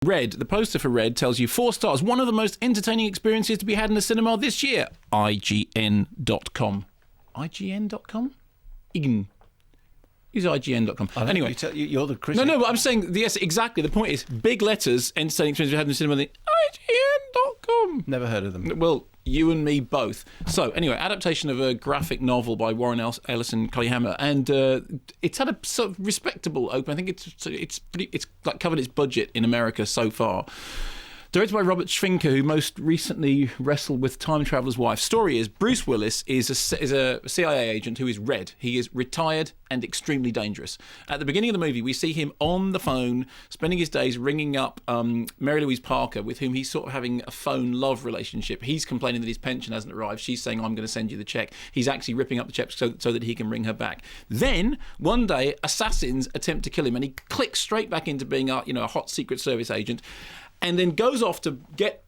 Red, the poster for Red tells you 4 stars. One of the most entertaining experiences to be had in the cinema this year. IGN.com. IGN.com? IGN. Use IGN.com. Anyway. You're the critic. No, but I'm saying, yes, exactly. The point is, big letters, entertaining experience we had in the cinema, IGN.com. Never heard of them. Well, you and me both. So, anyway, adaptation of a graphic novel by Warren Ellis and Cully Hammer, and it's had a sort of respectable open. I think it's like covered its budget in America so far. Directed by Robert Schwinker, who most recently wrestled with Time Traveler's Wife. Story is Bruce Willis is a CIA agent who is red. He is retired and extremely dangerous. At the beginning of the movie, we see him on the phone, spending his days ringing up Mary Louise Parker, with whom he's sort of having a phone love relationship. He's complaining that his pension hasn't arrived. She's saying, I'm going to send you the check. He's actually ripping up the check so that he can ring her back. Then, one day, assassins attempt to kill him, and he clicks straight back into being a hot Secret Service agent. And then goes off to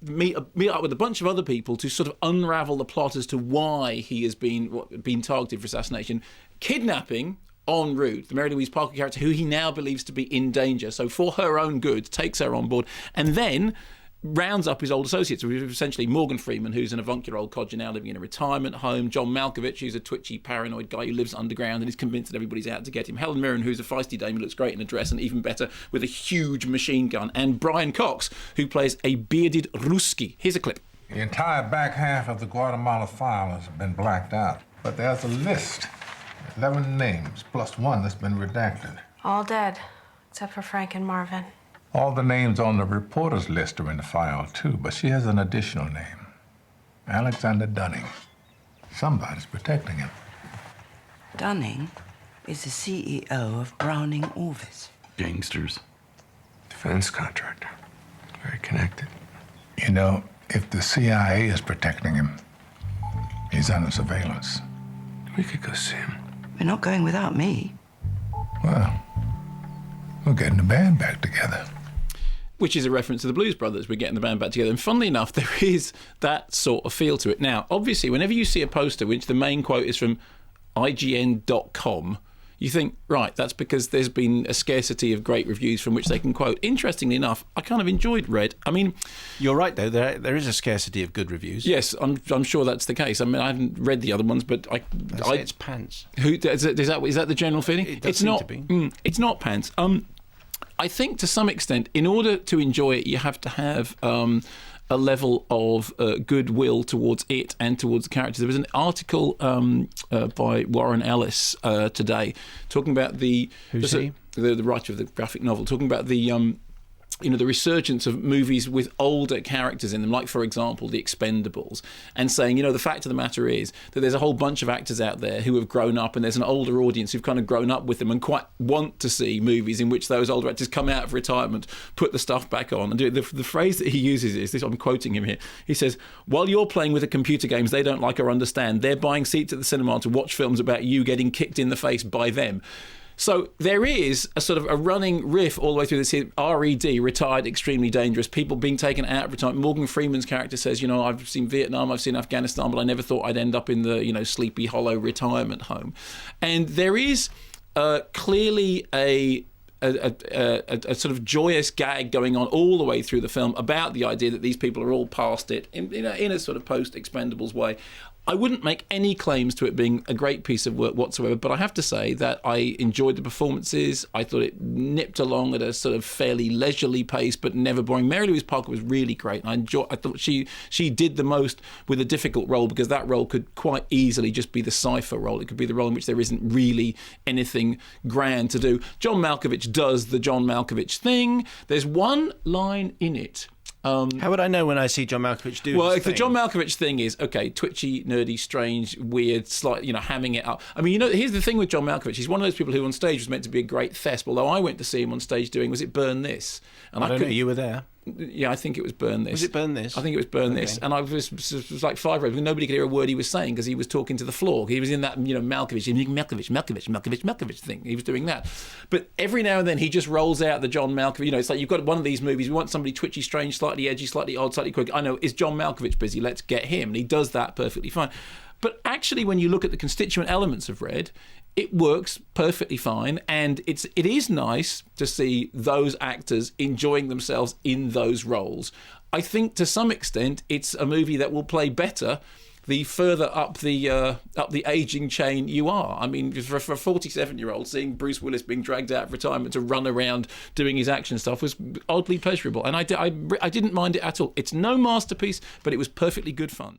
meet up with a bunch of other people to sort of unravel the plot as to why he has been targeted for assassination. Kidnapping en route the Mary Louise Parker character, who he now believes to be in danger. So for her own good, takes her on board. And then rounds up his old associates, essentially Morgan Freeman, who's an avuncular old codger now living in a retirement home, John Malkovich, who's a twitchy, paranoid guy who lives underground and is convinced that everybody's out to get him, Helen Mirren, who's a feisty dame who looks great in a dress and even better with a huge machine gun, and Brian Cox, who plays a bearded Ruski. Here's a clip. The entire back half of the Guatemala file has been blacked out, but there's a list, 11 names, plus one that's been redacted. All dead, except for Frank and Marvin. All the names on the reporter's list are in the file, too, but she has an additional name. Alexander Dunning. Somebody's protecting him. Dunning is the CEO of Browning Orvis. Gangsters. Defense contractor. Very connected. You know, if the CIA is protecting him, he's under surveillance. We could go see him. We're not going without me. Well, we're getting the band back together. Which is a reference to the Blues Brothers. We're getting the band back together. And funnily enough, there is that sort of feel to it. Now, obviously, whenever you see a poster which the main quote is from IGN.com, you think, right, that's because there's been a scarcity of great reviews from which they can quote. Interestingly enough, I kind of enjoyed Red. I mean... You're right, though. There is a scarcity of good reviews. Yes, I'm sure that's the case. I mean, I haven't read the other ones, but it's pants. Is that the general feeling? It does seem to be. It's not pants. I think to some extent, in order to enjoy it, you have to have a level of goodwill towards it and towards the characters. There was an article by Warren Ellis today talking about the writer of the graphic novel, talking about the resurgence of movies with older characters in them, like, for example, The Expendables, and saying, the fact of the matter is that there's a whole bunch of actors out there who have grown up, and there's an older audience who've kind of grown up with them and quite want to see movies in which those older actors come out of retirement, put the stuff back on, and do it. The phrase that he uses is this, I'm quoting him here, he says, while you're playing with the computer games they don't like or understand, they're buying seats at the cinema to watch films about you getting kicked in the face by them. So there is a sort of a running riff all the way through this here. R.E.D., retired, extremely dangerous, people being taken out of retirement. Morgan Freeman's character says, I've seen Vietnam, I've seen Afghanistan, but I never thought I'd end up in the, Sleepy Hollow retirement home. And there is clearly a sort of joyous gag going on all the way through the film about the idea that these people are all past it in a sort of post-Expendables way. I wouldn't make any claims to it being a great piece of work whatsoever, but I have to say that I enjoyed the performances. I thought it nipped along at a sort of fairly leisurely pace, but never boring. Mary Louise Parker was really great, and I thought she did the most with a difficult role, because that role could quite easily just be the cipher role. It could be the role in which there isn't really anything grand to do. John Malkovich does the John Malkovich thing. There's one line in it. How would I know when I see John Malkovich do Well, his thing? the John Malkovich thing is, okay, twitchy, nerdy, strange, weird, slight, hamming it up. I mean, here's the thing with John Malkovich. He's one of those people who on stage was meant to be a great thesp, although I went to see him on stage doing, was it Burn This? And I don't know, you were there. Yeah, I think it was Burn This. Was it Burn This? I think it was Burn This. And I was like 5 years old. Nobody could hear a word he was saying because he was talking to the floor. He was in that, Malkovich thing. He was doing that. But every now and then he just rolls out the John Malkovich. It's like you've got one of these movies. We want somebody twitchy, strange, slightly edgy, slightly odd, slightly quick. I know, is John Malkovich busy? Let's get him. And he does that perfectly fine. But actually, when you look at the constituent elements of Red, it works perfectly fine, and it is nice to see those actors enjoying themselves in those roles. I think to some extent it's a movie that will play better the further up the aging chain you are. I mean, for a 47-year-old, seeing Bruce Willis being dragged out of retirement to run around doing his action stuff was oddly pleasurable, and I didn't mind it at all. It's no masterpiece, but it was perfectly good fun.